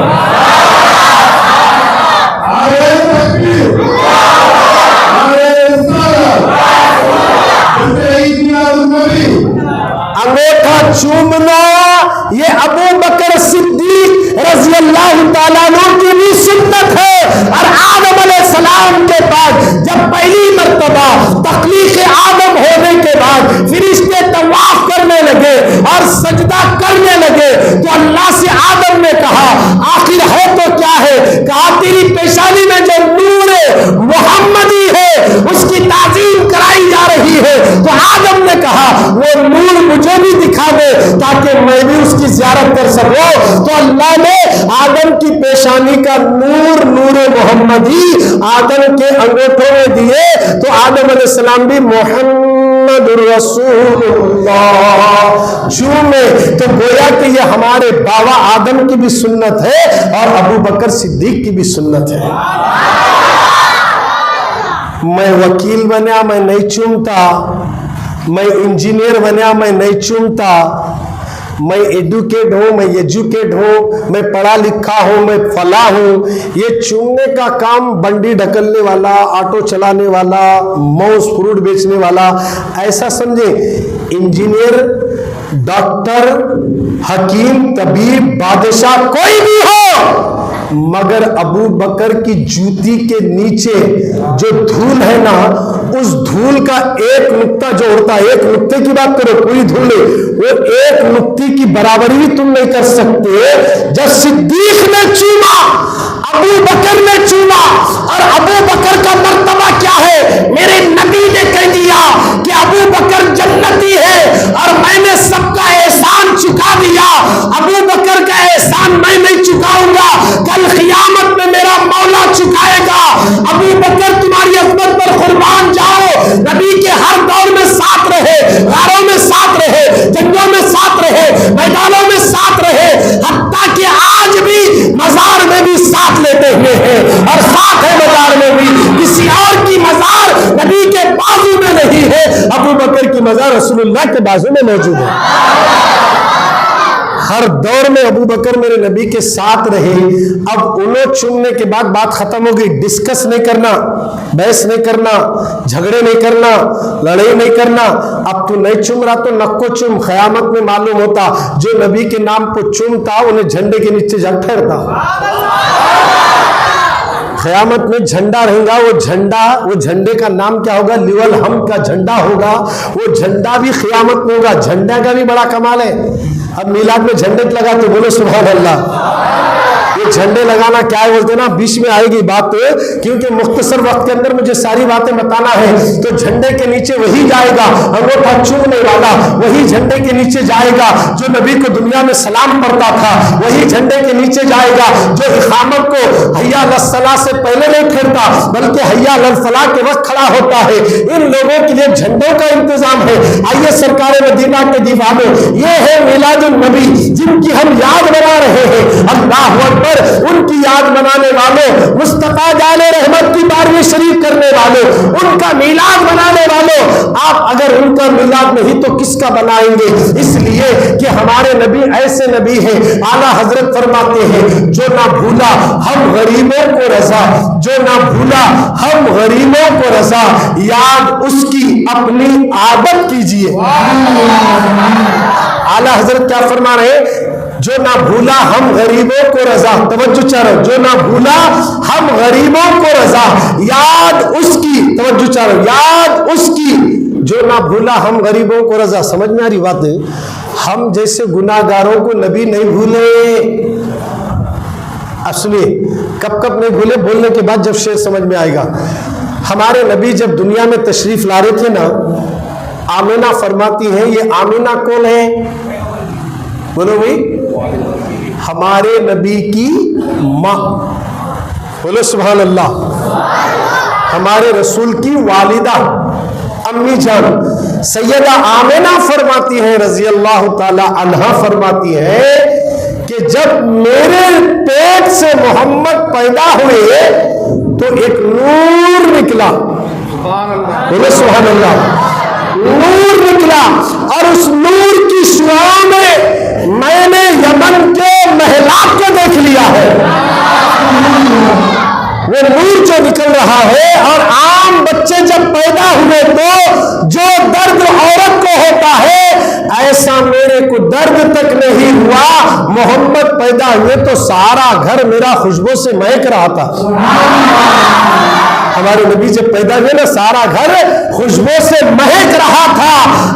अंगूठा चूमना ये अबू बकर सिद्दीक रज़ियल्लाहु ताला अन्हु की भी सुन्नत है। और आदम अलैहिस्सलाम के बाद जब पहली मर्तबा तख्लीक आदम होने के बाद फरिश्ते तवाफ करने लगे और सजदा करने लगे तो अल्लाह से आदम ने कहा आखिर है तो क्या है? कहा तेरी पेशानी में जो नूर मोहम्मदी है उसकी ताजीम कराई जा रही है। तो आदम ने कहा वो नूर मुझे भी दिखा दे ताकि मैं भी उसकी ज़ियारत कर सकूं। तो अल्लाह ने आदम की पेशानी का नूर नूर मोहम्मदी आदम के अंगूठों में दिए तो आदम अलैहिस्सलाम भी मुहम्मदुर रसूलुल्लाह झूमे। तो गोया कि ये हमारे बाबा आदम की भी सुन्नत है और अबू बकर सिद्दीक की भी सुन्नत है। मैं वकील बना मैं नहीं चूमता, मैं इंजीनियर बना मैं नहीं चूमता, मैं एडुकेट हूँ, मैं एजुकेट हूँ, मैं पढ़ा लिखा हूँ, मैं फला हूँ। ये चूमने का काम बंडी ढकलने वाला, ऑटो चलाने वाला, मांस फ्रूट बेचने वाला ऐसा समझे। इंजीनियर, डॉक्टर, हकीम, तबीब, बादशाह कोई भी हो, मगर अबू बकर की जूती के नीचे जो धूल है ना, उस धूल का एक नुक्ता जो उड़ता है, एक नुक्ते की बात करो, पूरी धूल है, वो एक नुक्ते की बराबरी भी तुम नहीं कर सकते। जब सिद्दीक ने चूमा, अबू बकर ने चूमा, और अबू बकर का मर्तबा क्या है? मेरे नबी ने कह दिया कि अबू बकर जन्नती है और मैंने सबका एहसान चुका दिया। अबू बकर का एहसान मैं नहीं चुकाऊंगा, कल क़यामत में मेरा मौला चुकाएगा। अबू बकर तुम्हारी अज़मत पर कुर्बान जाओ। नबी के हर दौर में साथ रहे, गारों में साथ रहे, जंगों में साथ रहे, मैदानों में साथ रहे, हत्ता कि आज भी मजार में भी साथ लेते हुए हैं और साथ है मजार में भी। किसी और की मजार नबी के बाजू में नहीं है, अबू बकर की मजार रसूलुल्लाह के बाजू में मौजूद है। हर दौर में अबू बकर मेरे नबी के साथ रहे। अब उन्हें चुनने के बाद बात खत्म हो गई। डिस्कस नहीं करना, बहस नहीं करना, झगड़े नहीं करना, लड़ाई नहीं करना। अब तू नहीं चुम रहा तो नक्को चुम। क़यामत में मालूम होता जो नबी के नाम को चुमता उन्हें झंडे के नीचे जा ठहरता। क़यामत में झंडा रहेगा, वो झंडे का नाम क्या होगा? लिवल हम का झंडा होगा। वो झंडा भी क़यामत में होगा। झंडा का भी बड़ा कमाल है। अब मिलाद में झंडे लगाते, बोलो सुभान अल्लाह। ये झंडे लगाना क्या है बोलते ना, बीच में आएगी बात, क्योंकि मुख्तसर वक्त के अंदर मुझे सारी बातें बताना है। तो झंडे के नीचे वही जाएगा अंगूठा चूमने वाला, वही झंडे के नीचे जाएगा जो नबी को दुनिया में सलाम पढ़ता था, वही झंडे के नीचे जाएगा जो इकामत को हय्या अलस्सलाह से पहले नहीं फिरता बल्कि हय्या अल फलाह के वक्त खड़ा होता है। इन लोगों के लिए झंडों का इंतजाम है। आइए सरकार मदीना के दीवाने, ये है मिलादुन नबी जिनकी हम याद बना रहे हैं। अल्लाहु अकबर। उनकी याद मनाने वालों, मुस्तफा जाने रहमत की बारहवीं शरीफ करने वालों, उनका मिलाद बनाने वालों, आप अगर उनका मिलाद नहीं तो किसका बनाएंगे? इसलिए कि हमारे नबी ऐसे नबी हैं, आला हजरत फरमाते हैं जो ना भूला हम गरीबों को रजा, जो ना भूला हम गरीबों को रजा, याद उसकी अपनी आदत कीजिए। आला हजरत क्या फरमा रहे? जो ना भूला हम गरीबों को रजा, तवज्जो चारो, जो ना भूला हम गरीबों को रजा, याद उसकी, तवज्जो चारो, याद उसकी, जो ना भूला हम गरीबों को रजा। समझ में आ रही बात है? हम जैसे गुनाहगारों को नबी नहीं भूले। असली कब कब नहीं भूले, बोलने के बाद जब शेर समझ में आएगा। हमारे नबी जब दुनिया में तशरीफ ला रहे थे ना, आमिना फरमाती हैं, ये आमिना कौन है? बोलो भाई, हमारे नबी की माँ। बोलो सुभान अल्लाह। हमारे रसूल की वालिदा अम्मी जान सैयदा आमिना फरमाती हैं रजी अल्लाह ताला अन्हा, फरमाती है कि जब मेरे पेट से मोहम्मद पैदा हुए तो एक नूर निकला। बोलो सुभान अल्लाह। नूर निकला और उस नूर की शुआओं में मैंने यमन के महलात को देख लिया है। वो नूर जो निकल रहा है, और आम बच्चे जब पैदा हुए तो जो दर्द औरत को होता है ऐसा मेरे को दर्द तक नहीं हुआ। मोहम्मद मोहम्मद पैदा हुए तो सारा घर मेरा खुशबू से महक रहा था। हमारे नबी जब पैदा हुए ना, सारा घर खुशबू से महक रहा था।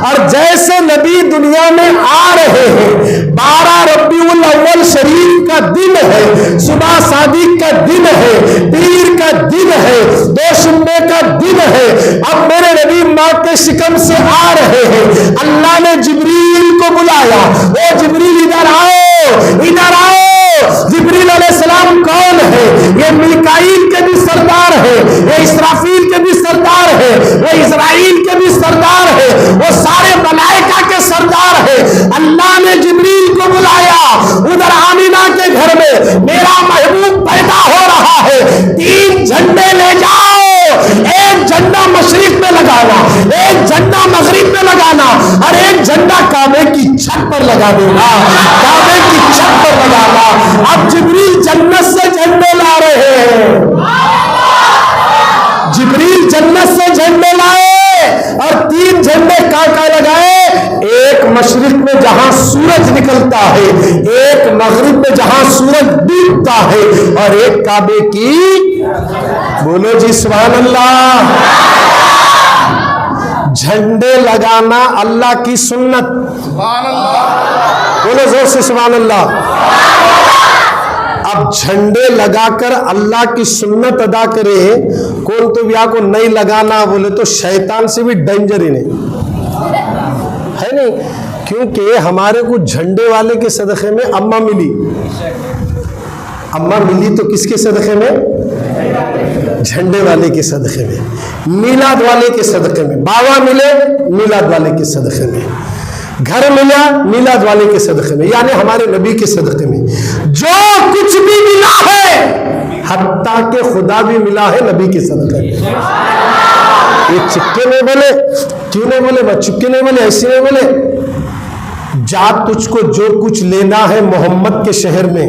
और जैसे नबी दुनिया में आ रहे हैं, 12 रबीउल अव्वल शरीफ का दिन है, सुबह शादी का दिन है, पीर का दिन है, दोशंबे का दिन है। अब मेरे नबी माँ के शिकम से आ रहे हैं, अल्लाह ने जिब्रील को बुलाया, ओ जिब्रील इधर आओ, इधर आओ। जिब्रील अलैहिस्सलाम कौन है? ये मीकाईल के भी सरदार है, ये इसराफील के भी सरदार है, वो इजराइल के भी सरदार है, वो सारे मलाइका के सरदार है। अल्लाह ने जिब्रील को बुलाया, उधर आमिना के घर में मेरा महबूब पैदा हो रहा है, 3 झंडे ले जाओ, एक झंडा मशरिक में लगाना, एक झंडा मगरिब में लगाना, और एक झंडा काबे की छत पर लगा देना, काबे की छत पर लगाना। अब जिब्रील जन्नत से झंडे ला रहे हैं, जिब्रील जन्नत से झंडे लाए, और 3 झंडे का लगाए। एक मशरिक में जहां सूरज निकलता है, एक मगरिब में जहां सूरज डूबता है, और एक काबे की, बोलो जी सुभान अल्लाह। झंडे लगाना अल्लाह की सुन्नत, बोलो जोर से सुभान अल्लाह। अब झंडे लगाकर अल्लाह की सुन्नत अदा करे, कौन तो ब्याह को नहीं लगाना बोले तो शैतान से भी डेंजर ही नहीं है, नहीं। क्योंकि हमारे को झंडे वाले के सदक़े में अम्मा मिली, अम्मा मिली तो किसके सदक़े में? झंडे वाले के सदक़े में, मीलाद वाले के सदक़े में। बाबा मिले मीलाद वाले के सदक़े में, घर मिला मीलाद वाले के सदक़े में, यानी हमारे नबी के सदक़े में। जो कुछ भी मिला है, हत्ता के खुदा भी मिला है नबी के सदक़े में। ये चिक्के नहीं बोले, क्यों नहीं बोले? बच्चुक्के नहीं बोले, ऐसे नहीं बोले। जा तुझको जो कुछ लेना है मोहम्मद के शहर में,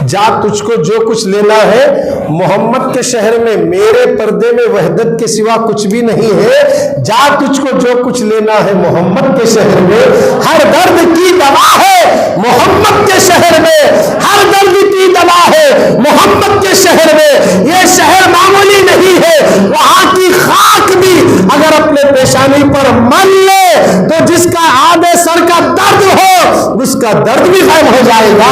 जा तुझको जो कुछ लेना है मोहम्मद के शहर में, मेरे पर्दे में वहदत के सिवा कुछ भी नहीं है। जा तुझको जो कुछ लेना है मोहम्मद के शहर में, हर दर्द की दवा है मोहम्मद के शहर में, हर दर्द की दवा है मोहम्मद के शहर में। ये शहर मामूली नहीं है, वहां की खाक भी अगर अपने पेशानी पर मल ले तो जिसका आधे सर का दर्द हो उसका दर्द भी गायब हो जाएगा,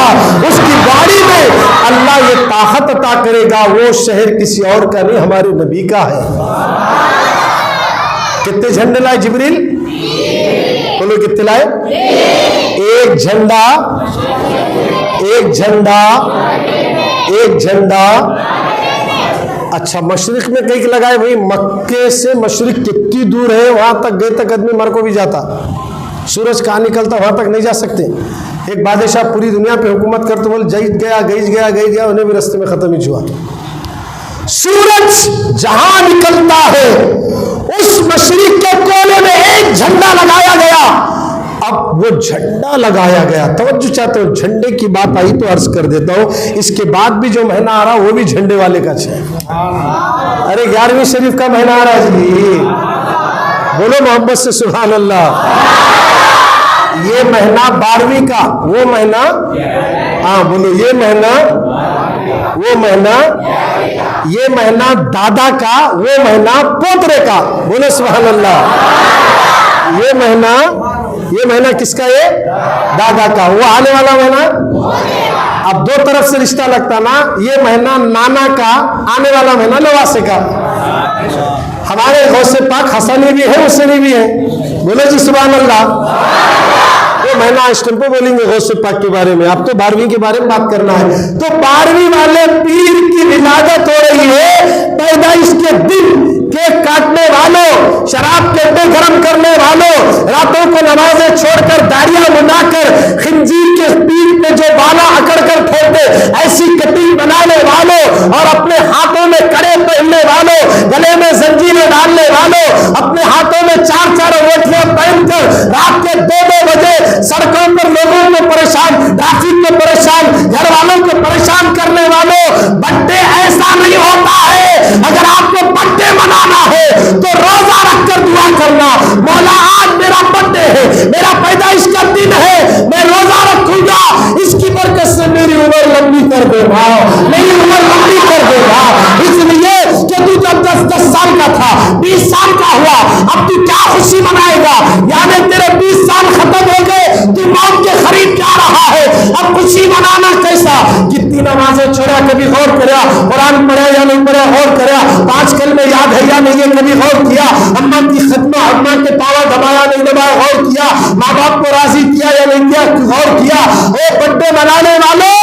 उसकी बॉडी में अल्लाह ये ताकत अता करेगा। वो शहर किसी और का नहीं, हमारे नबी का है। कितने झंडे लाए जिब्रील? बोलो कितने लाए? एक झंडा, एक झंडा, एक झंडा। अच्छा, मशरिक में कहीं लगाए भाई? मक्के से मशरिक कितनी दूर है, वहां तक गए तक आदमी मर को भी जाता, सूरज कहाँ निकलता वहां तक नहीं जा सकते। एक बादशाह पूरी दुनिया पे हुकूमत करते बोले जईद गया गईज गया गईज गया, उन्हें भी रास्ते में खत्म ही हुआ। सूरज जहां निकलता है उस मशरिक के कोने में एक झंडा लगाया गया। अब वो झंडा लगाया गया, तवज्जो चाहते हो, झंडे की बात आई तो अर्ज कर देता हूं, इसके बाद भी जो महीना आ रहा वो भी झंडे वाले का है। अरे 11वीं शरीफ का महीना आ रहा है जी, बोलो मोहब्बत से सुभान अल्लाह। ये महीना 12वीं का, वो महीना, हाँ बोलो, ये महीना, वो महीना, ये महीना दादा का, वो महीना पोतरे का, बोलो सुभान अल्लाह। ये महीना किसका? ये दादा का। वो आने वाला महीना, अब 2 तरफ से रिश्ता लगता ना, ये महीना नाना का, आने वाला महीना नवासे का। हमारे गौसे पाक हसनी भी है, हुसैनी भी है, बोलो जी सुभान अल्लाह। वो महीना इस टाइम पे बोलेंगे गौसे पाक के बारे में, आप तो 12वीं के बारे में बात करना है। तो 12वीं वाले पीर की विलादत हो रही है, पैदाइश के दिन। केक काटने वालों, शराब के अड्डे गर्म करने वालों, रातों को नमाजें छोड़कर दाढ़ियां बनाकर खिंजीर के पीठ पे जो बाला अकड़ कर फेंकते ऐसी कटिंग बनाने वालों, और अपने हाथों में कड़े पहनने वालों, गले में जंजीरें डालने वालों, अपने हाथों में 4-4 अंगूठियां पहनकर रात के 2-2 बजे सड़कों पर लोगों को परेशान, ट्रैफिक में परेशान, घर वालों को परेशान करने वालों, बर्थडे ऐसा नहीं होता है। अगर आपको बर्थडे मनाना है तो रोजा रखकर दुआ करना, मौला आज मेरा बर्थडे है, मेरा पैदाइश का दिन है, मैं रोजा रखूंगा, नमाजें छोड़ा, कभी गौर करा, कुरान पढ़ा या नहीं पढ़ा गौर करा, 5 कलमे याद है या नहीं है कभी गौर किया, अम्मा की खिदमत, अम्मा के पावा दबाया नहीं दबाया गौर किया, माँ बाप को राजी किया या नहीं किया गौर किया। ओ बर्थडे मनाने वालों,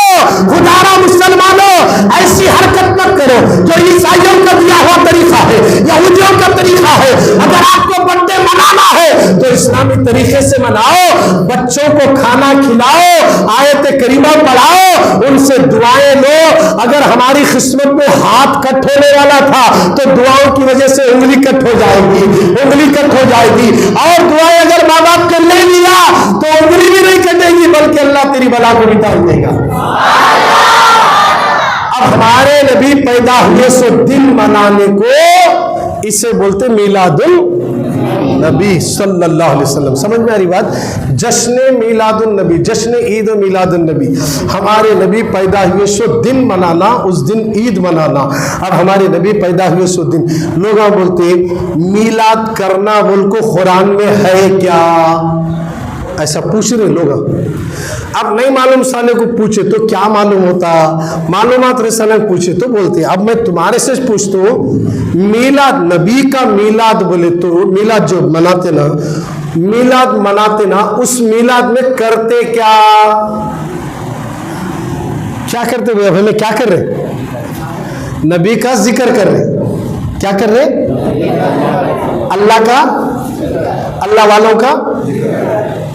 खुदारा मुसलमानों, ऐसी हरकत मत करो जो ईसाइयों का दिया हुआ तरीका है, यहूदियों का तरीका है। अगर आपको बर्थडे मनाना है तो इस्लामी तरीके से मनाओ, बच्चों को खाना खिलाओ, आयत करीमा पढ़ाओ, उनसे दुआएं लो। अगर हमारी किस्मत में हाथ कट होने वाला था तो दुआओं की वजह से उंगली कट हो जाएगी, उंगली कट हो जाएगी। और दुआएं अगर माँ बाप कर ले लिया तो उंगली भी नहीं कटेगी, बल्कि अल्लाह तेरी बला को भी टाल देगा। अब हमारे नबी पैदा हुए सो दिन मनाने को इसे बोलते मिलादुल नबी सल्लल्लाहु अलैहि वसल्लम। समझ में आ रही बात? जश्न मिलादुल नबी, जश्न ईद मिलादुल नबी, हमारे नबी पैदा हुए सो दिन मनाना, उस दिन ईद मनाना। अब हमारे नबी पैदा हुए सो दिन, लोग बोलते मिलाद करना बोल को कुरान में है क्या, ऐसा पूछ रहे लोग। अब नहीं मालूम साले को पूछे तो क्या मालूम होता, मालूमात साले को पूछे तो बोलते। अब मैं तुम्हारे से पूछता हूँ, मिलाद नबी का मिलाद बोले तो मिलाद जो मनाते ना, मिलाद मनाते ना, उस मिलाद में करते क्या, क्या करते भैया? भाई मैं क्या कर रहे? नबी का जिक्र कर रहे। क्या कर रहे? अल्लाह का, अल्लाह वालों का।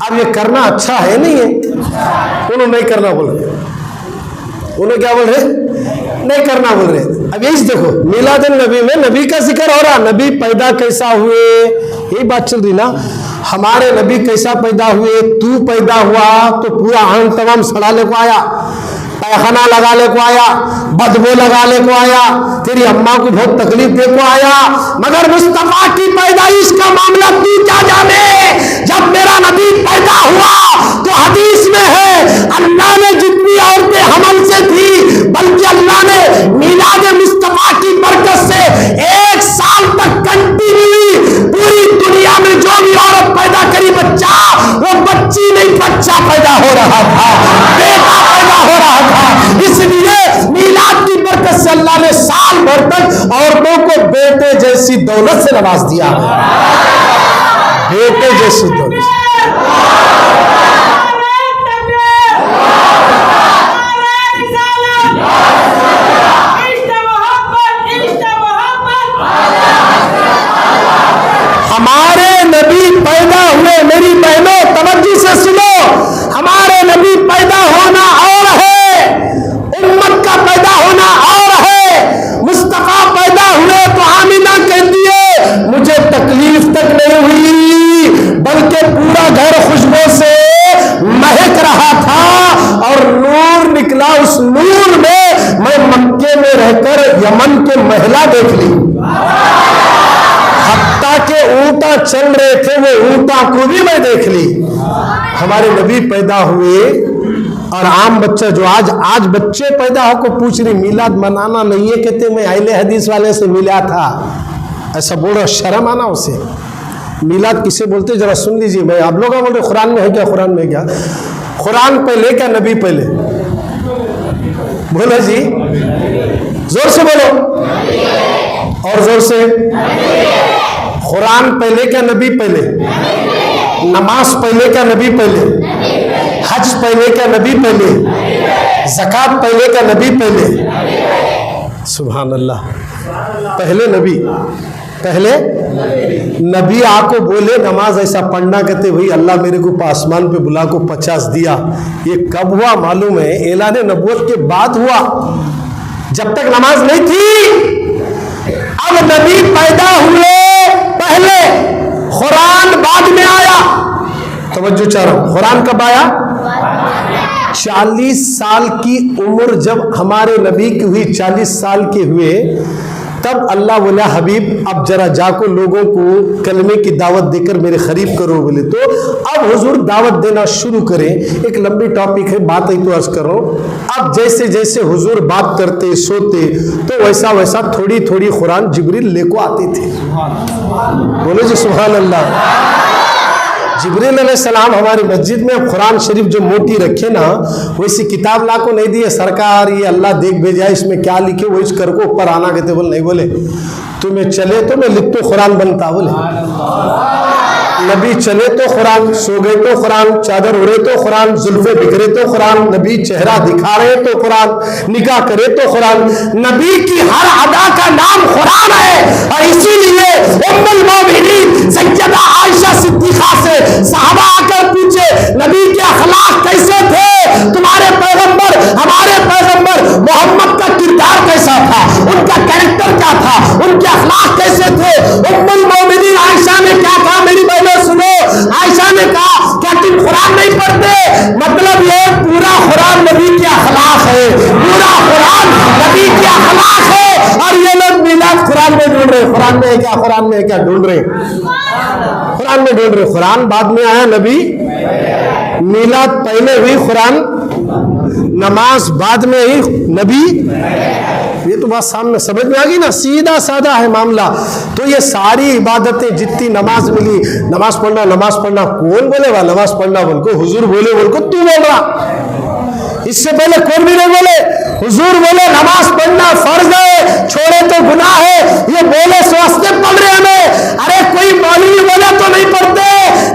अब ये करना अच्छा है नहीं है? उन्होंने नहीं करना बोल रहे, उन्होंने क्या बोल रहे? नहीं करना बोल रहे। अब यही देखो, मिलादुन नबी में नबी का जिक्र हो रहा, नबी पैदा कैसा हुए, यही बात चल रही ना। हमारे नबी कैसा पैदा हुए, तू पैदा हुआ तो पूरा आन तमाम सड़ाने को आया, पैखाना लगाने को आया, बदबू लगाने को आया, तेरी अम्मा को बहुत तकलीफ दे को आया, मगर मुस्तफा की पैदाइश का मामला तू क्या जाने। जब मेरा नबी पैदा हुआ तो हदीस में है, अल्लाह ने जितनी औरतें हमल से थी, बल्कि अल्लाह ने मिलाद मुस्तफा की बरकत से 1 साल तक कंटिन्यू पूरी दुनिया में जो भी औरत पैदा करी बच्चा, वो बच्ची नहीं बच्चा पैदा हो रहा था, बेटा पैदा हो रहा था। इसलिए मिलाद की बरकत से अल्लाह ने साल भर तक औरतों को बेटे जैसी दौलत से नवाज दिया, बेटे जैसी दौलत। हमारे नबी पैदा हुए, मेरी बहनों तवज्जो से सुनो, हमारे नबी पैदा होना और है, उम्मत का पैदा होना और है। मुस्तफा पैदा हुए तो आमिना कहती है मुझे तकलीफ तक नहीं हुई, बल्कि पूरा घर खुशबू से महक रहा था और नूर निकला। उस नूर में मैं मक्के में रहकर यमन के महिला देख ली, हत्ता के ऊंटा चल रहे थे, वो ऊंटा को भी मैं देख ली। हमारे नबी पैदा हुए और आम बच्चा जो आज बच्चे पैदा हो को पूछ रही मिलाद मनाना नहीं है, कहते मैं अहले हदीस वाले से मिला था, ऐसा बोल रहा, शर्म आना उसे। मिलाद किसे बोलते जरा सुन लीजिए। मैं आप लोग बोल रहे कुरान में है क्या, कुरान में क्या? कुरान पहले क्या नबी पहले? बोलो जी, जोर से बोलो और जोर से। कुरान पहले क्या नबी पहले? नमाज पहले क्या नबी पहले? हज पहले क्या नबी पहले? ज़कात पहले क्या नबी पहले? सुभान अल्लाह, पहले नबी, पहले नबी आको बोले नमाज ऐसा पढ़ना, कहते भाई अल्लाह मेरे को आसमान पे बुला को 50 दिया। ये कब हुआ मालूम है? ऐलान नबूवत के बाद हुआ, जब तक नमाज नहीं थी। अब नबी पैदा हुए पहले, कुरान बाद में आया। तवज्जो चाह रहा हूं, कुरान कब आया? 40 साल की उम्र जब हमारे नबी की हुई, 40 साल के हुए, तब अल्लाह बोला हबीब अब जरा जाको लोगों को कलमे की दावत देकर मेरे करीब करो बोले। तो अब हुजूर दावत देना शुरू करें। एक लंबी टॉपिक है, बात ही तो अर्ज कर रहा हूं। अब जैसे जैसे हुजूर बात करते सोते तो वैसा वैसा थोड़ी थोड़ी कुरान जिब्रील लेको आते थे। बोलो जी सुभान अल्लाह। जिब्रील अलैहिस्सलाम हमारी मस्जिद में कुरान शरीफ जो मोटी रखे ना, वैसी किताब ला को नहीं दिए सरकार, ये अल्लाह देख भेजा है, इसमें क्या लिखे वो इस कर को ऊपर आना कहते बोले नहीं, बोले तुम्हें चले तो मैं लिख तो कुरान बनता, बोले नबी चले तो कुरान, सो गए तो कुरान, चादर उड़े तो कुरान, जुल्फे बिखरे तो कुरान, नबी चेहरा दिखा रहे तो कुरान, निकाह करे तो कुरान, नबी की हर अदा का नाम कुरान है। और इसीलिए उम्मुल मोमिनीन सैयदा आयशा सिद्दीका से सहाबा आकर पूछे नबी के अखलाक कैसे थे, तुम्हारे पैगंबर हमारे पैगंबर मोहम्मद का किरदार कैसा था, उनका कैरेक्टर क्या था, उनके अखलाक कैसे थे। उम्मुल मोमिनीन आयशा ने क्या कहा, मेरी बहनों सुनो, आयशा ने कहा क्या तुम कुरान नहीं पढ़ते, मतलब ये पूरा कुरान नबी के अखलाक है, पूरा कुरान नबी के अखलाक है। और ये लोग मिलाद कुरान में ढूंढ रहे, कुरान में है क्या, कुरान में है क्या ढूंढ रहे, कुरान में ढूंढ रहे। कुरान बाद में आया, नबी मिलाद पहले हुई, कुरान नमाज बाद में ही, नबी। ये तो बात सामने समझ में आ गई ना, सीधा साधा है मामला। तो ये सारी इबादतें जितनी नमाज मिली, नमाज पढ़ना, कौन बोलेगा नमाज पढ़ना, बोल को हुजूर बोले, बोल को तू बोल रहा, इससे पहले कौन भी नहीं बोले। हुजूर बोले नमाज पढ़ना फर्ज है, छोड़े तो गुनाह है, ये बोले स्वास्थ्य पढ़ रहे हमें। अरे कोई मौलवी बोले तो नहीं पढ़ते,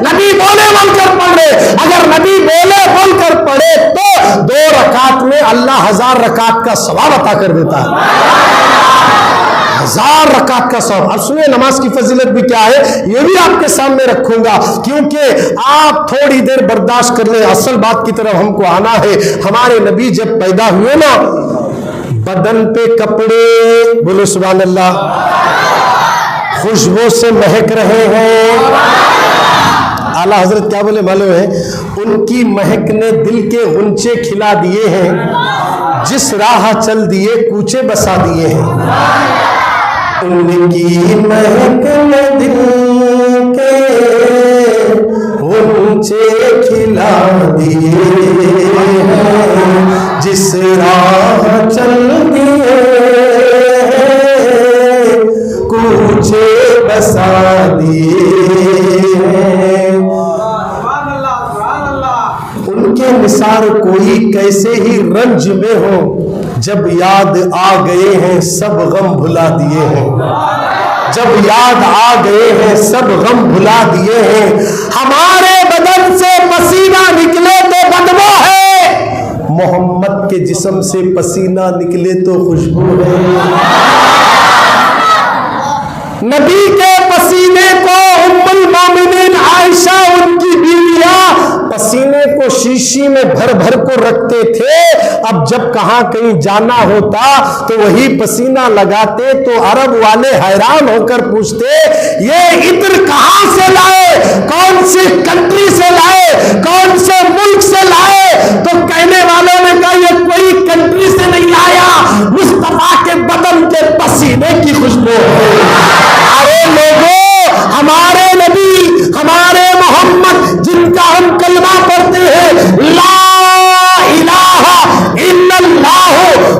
नबी बोले बोलकर पढ़ रहे। अगर नबी बोले बोलकर पढ़े तो 2 रकात में अल्लाह 1000 रकात का सवाब अता कर देता है, 1000 रकात का सवाब। अब सुनिए नमाज की फजीलत भी क्या है, ये भी आपके सामने रखूंगा, क्योंकि आप थोड़ी देर बर्दाश्त कर ले, असल बात की तरफ हमको आना है। हमारे नबी जब पैदा हुए ना, बदन पे कपड़े, बोले सुभान अल्लाह, खुशबू से महक रहे हैं। आला हजरत क्या बोले मालूम है, उनकी महक ने दिल के गुंचे खिला दिए हैं, जिस राह चल दिए कूचे बसा दिए हैं। उनकी महक ने दिल के गुंचे खिला दिए हैं, जिस राह चल दिए कूचे बसा दिए हैं। उनके निसार कोई कैसे ही रंज में हो, जब याद आ गए हैं सब गम भुला दिए हैं, जब याद आ गए हैं सब गम भुला दिए हैं। हमारे बदन से पसीना निकले तो बदबू है, मोहम्मद के जिस्म से पसीना निकले तो खुशबू है। नबी के पसीने को उम्मुल मोमिनीन आयशा उनकी बीवियां पसीने को शीशी में भर भर को रखते थे। अब जब कहां कहीं जाना होता तो वही पसीना लगाते, तो अरब वाले हैरान होकर पूछते ये इत्र कहां से लाए, कौन सी कंट्री से लाए, कौन से मुल्क से लाए। तो कहने वालों ने कहा ये कोई कंट्री से नहीं लाया, मुस्तफा के बदन के पसीने की खुशबू है। अरे लोगों, हमारे नबी हमारे मोहम्मद जिनका हम कलमा पढ़ते हैं, ला इलाहा इल्लल्लाह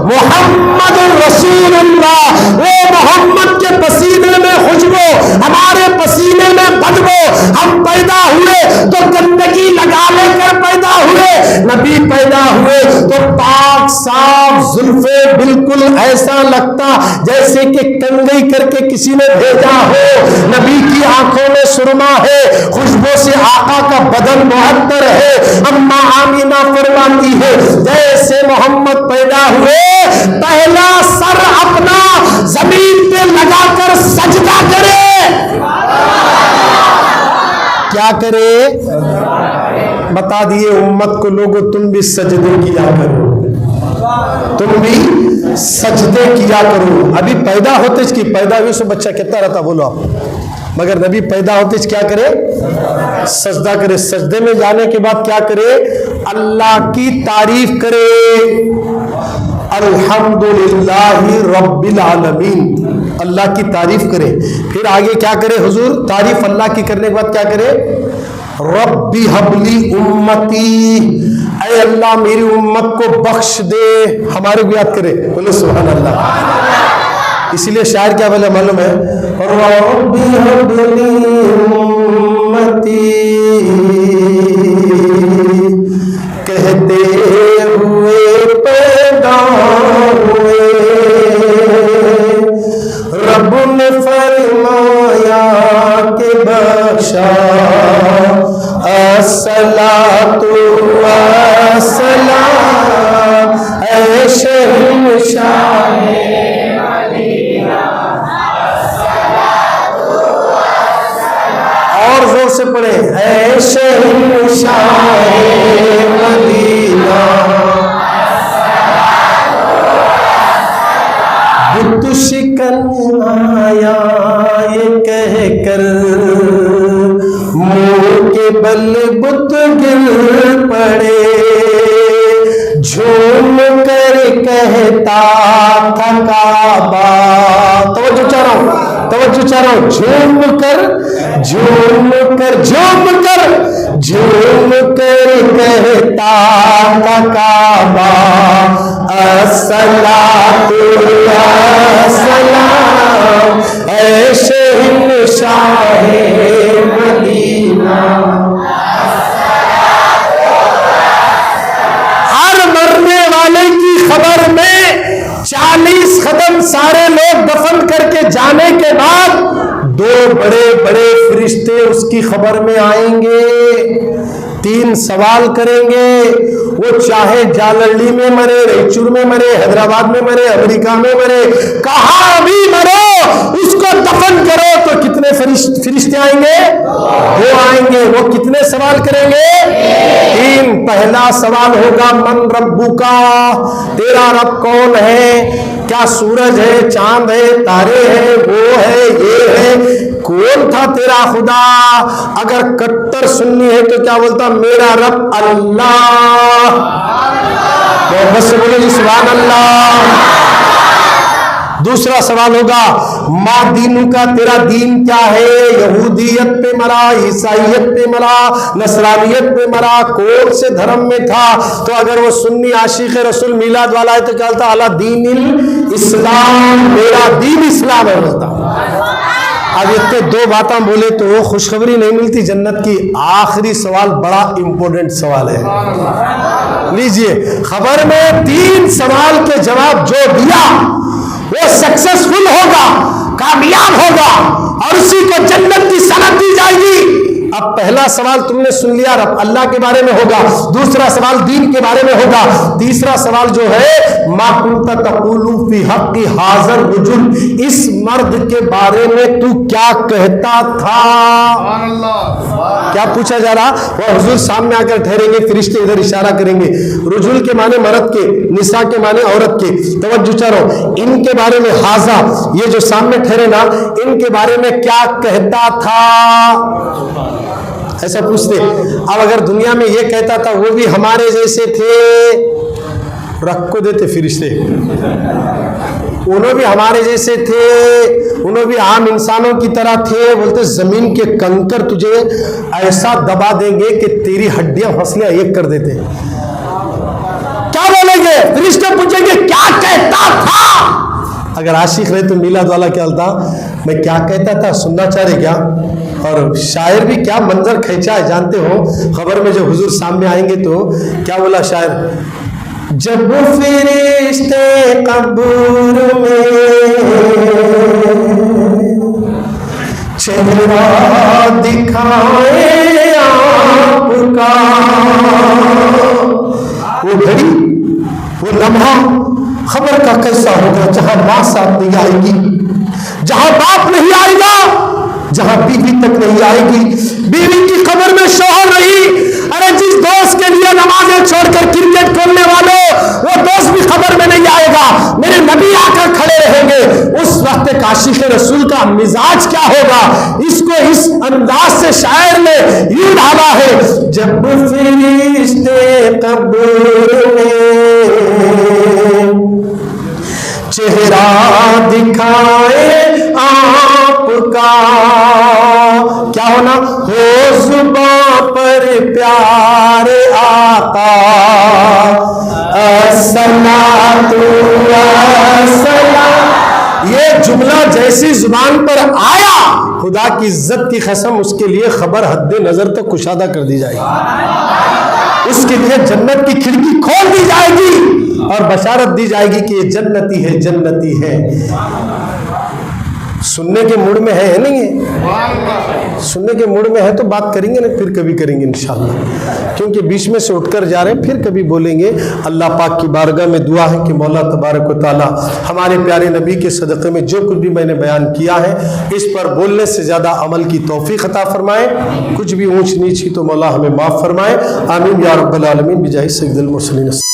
मुहम्मदुर रसूलुल्लाह, वो मोहम्मद के पसीने में खुशबू, हमारे पसीने में बदबू। हम पैदा हुए तो गंदगी लगा लेकर पैदा हुए, नबी पैदा हुए तो पाक साफ जुल्फे, बिल्कुल ऐसा लगता जैसे कि कंगई करके किसी ने भेजा हो। नबी की आंखों में सुरमा है, खुशबू से आका का बदन मुअत्तर है। अम्मा आमीना फरमाती है जैसे मोहम्मद पैदा हुए, पहला सर अपना जमीन पे लगाकर सजदा करे। क्या करे, बता दिए उम्मत को, लोगों तुम भी सजदे किया करो, तुम भी सजदे किया करो। अभी पैदा होते इसकी पैदा हुई सो बच्चा कितना रहता बोलो आप, मगर नबी पैदा होते क्या करे, सजदा करे। सजदे में जाने के बाद क्या करे, अल्लाह की तारीफ करे, अल्हम्दुलिल्लाहि रब्बिल आलमीन, अल्लाह की तारीफ करे। फिर आगे क्या करे हुजूर, तारीफ अल्लाह की करने के बाद क्या करे, रब्बी हबली उम्मती, ऐ अल्लाह मेरी उम्मत को बख्श दे। हमारे को याद करे, बोले सुभान अल्लाह। इसीलिए शायर क्या बोले मालूम है, रब्बी हबली उम्मती उम्मती कहते हुए पैदा हुए, रब ने फरमाया कि बख्शा अस्सलातु वस्सलाम ऐ शहंशाह मदीना, और जोर से पढ़े ऐ शहंशाह मदीना। बुत शिकन आया ये कह कर, मुंह के बल बुत गिर पड़े, झूम कर कहता था काबा, तवज्जो चाह रहा हूं, तवज्जो चाह रहा हूं, झूम कर झूम कर झूम कर झूम कर कहता था काबा अस्सलातु वस्सलाम ऐ शहंशाह मदीना। हर मरने वाले की खबर में 40 कदम सारे लोग दफन करके जाने के बाद 2 बड़े बड़े फरिश्ते उसकी खबर में आएंगे, 3 सवाल करेंगे। वो चाहे जालंडी में मरे, रायचूर में मरे, हैदराबाद में मरे, अमेरिका में मरे, कहां भी मरो, उसको दफन करो। तो कितने फरिश्ते आएंगे? 2 आएंगे। वो कितने सवाल करेंगे? 3। पहला सवाल होगा मन रब्बुका, तेरा रब कौन है? क्या सूरज है, चांद है, तारे हैं, वो है, ये है, कौन था तेरा खुदा? अगर कट्टर सुन्नी है तो क्या बोलता? मेरा रब अल्लाह। मोहब्बत से बोलो जी सुभान अल्लाह। दूसरा सवाल होगा मा दीनु का, तेरा दीन क्या है? यहूदियत पे मरा, ईसाइयत पे मरा, नसरानियत पे मरा, कौन से धर्म में था? तो अगर वो सुन्नी आशिक रसूल मिलाद वाला है तो क्या बोलता? अला दीनिल इस्लाम, मेरा दीन इस्लाम है बोलता। अब इतने 2 बातें बोले तो खुशखबरी नहीं मिलती जन्नत की। आखिरी सवाल बड़ा इंपॉर्टेंट सवाल है, लीजिए। खबर में 3 सवाल के जवाब जो दिया वो सक्सेसफुल होगा, कामयाब होगा और उसी को जन्नत की सनद दी जाएगी। अब पहला सवाल तुमने सुन लिया, रब अल्लाह के बारे में होगा। दूसरा सवाल दीन के बारे में होगा। तीसरा सवाल जो है मा कुंता तक़ूलु फी हक़्क़ि हाज़र रजुल, इस मर्द के बारे में तू क्या कहता था? क्या पूछा जा रहा? वह हुजूर सामने आकर ठहरेंगे, फरिश्ते इधर इशारा करेंगे। रुजुल के माने मर्द के, निसा के माने औरत के। तवज्जो चारो, इनके बारे में हाजा, ये जो सामने ठहरे ना, इनके बारे में क्या कहता था? ऐसा पूछते। अब अगर दुनिया में ये कहता था वो भी हमारे जैसे थे, रख को देते फरिश्ते, उन्होंने भी हमारे जैसे थे, उन्होंने भी आम इंसानों की तरह थे। बोलते जमीन के कंकर तुझे ऐसा दबा देंगे कि तेरी हड्डियां फसलियां एक कर देते। क्या बोलेंगे? फरिश्ते पूछेंगे क्या कहता था? अगर आशिक रहे तो मिलाद वाला क्या बोलता? मैं क्या कहता था सुनना चाह रहे क्या? और शायर भी क्या मंजर खींचा है जानते हो? खबर में जब हुजूर सामने आएंगे तो क्या बोला शायर? जब फरिश्ते कब्र में चेहरा दिखाए आपका, वो घड़ी, वो लम्हा खबर का कैसा होगा जहां मां साथ नहीं आएगी, जहां बाप नहीं आएगा, जहां बीवी तक नहीं आएगी। बीवी की खबर में शौहर नहीं। अरे जिस दोस्त के लिए नमाजें छोड़कर क्रिकेट खेलने वालों, वो दोस्त भी खबर में नहीं आएगा। मेरे नबी आकर खड़े रहेंगे। उस वक्त काशिश रसूल का मिजाज क्या होगा? इसको इस अंदाज से शायर ने यूं ढाला है, जब फरिश्ते कब्र में चेहरा दिखाए आपका, क्या होना? हो जुबां पर प्यारे आका, अस्सलातु वस्सलाम, ये ये जुमला जैसी जुबान पर आया, खुदा की इज्जत की कसम उसके लिए खबर हद नजर तक कुशादा कर दी जाएगी, उसके लिए जन्नत की खिड़की खोल दी जाएगी और बशारत दी जाएगी कि ये जन्नती है, जन्नती है। सुनने के मूड में है नहीं है? सुनने के मूड में है तो बात करेंगे ना, फिर कभी करेंगे इंशाअल्लाह, क्योंकि बीच में से उठकर जा रहे हैं, फिर कभी बोलेंगे। अल्लाह पाक की बारगाह में दुआ है कि मौला तबारक व तआला हमारे प्यारे नबी के सदक़े में जो कुछ भी मैंने बयान किया है, इस पर बोलने से ज़्यादा अमल की तौफीक अता फरमाए। कुछ भी ऊँच नीच ही तो मौला हमें माफ़ फरमाए। आमीन या रब्बल आलमीन बिजाहि सय्यिदिल मुरसलीन।